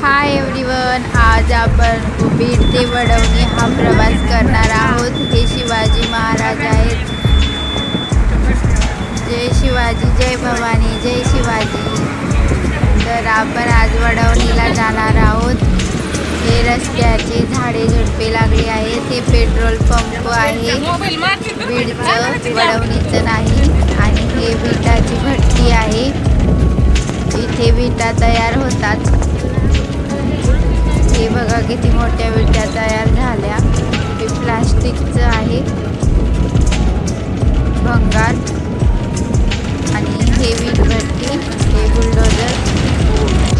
Hi everyone, आज आपण बीड ते वडवणी हा प्रवास करणार आहोत। हे शिवाजी महाराज आहेत। जय शिवाजी, जय भवानी, जय शिवाजी। तर आपण आज वडवणीला जाणार आहोत। हे रस्त्याचे झाडे झुडपे लागले आहेत। हे पेट्रोल पंप आहे, बीडचं, वडवणीचं नाही। आणि हे विटाची भट्टी आहे, इथे विटा तयार होतात। हे बघा किती मोठ्या विटा तयार झाल्या। हे प्लास्टिकचं आहे, भंगार। आणि हे वीट भट्टी, हे बुलडोजर।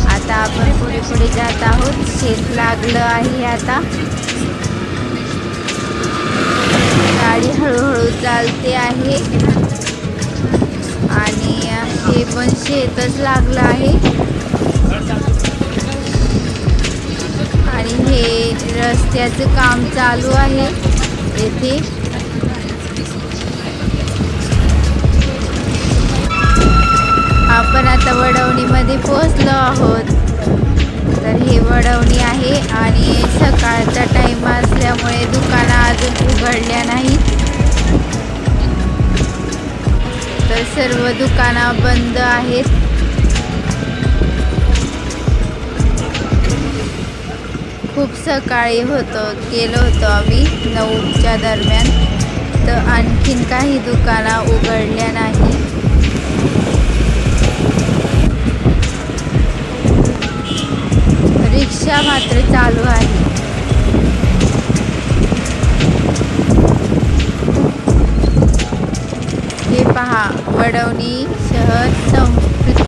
आता आपण पुढे पुढे जात आहोत। शेत लागलं आहे आता। गाडी हळूहळू चालते आहे आणि हे पण शेतच लागलं आहे। आणि हे रस्त्याचं काम चालू आहे येथे। आपण आता वडवणीमध्ये पोहोचलो आहोत। तर हे वडवणी आहे आणि सकाळचा टाइम असल्यामुळे दुकानं अजून उघडल्या नाहीत। तर सर्व दुकानं बंद आहेत। खूप सकाळी गेलो होतो आम्ही 9च्या दरम्यान। तर आणखीन काही दुकानं उघडल्या नाही। रिक्षा मात्र चालू आहे। हे पहा, वडवणी शहर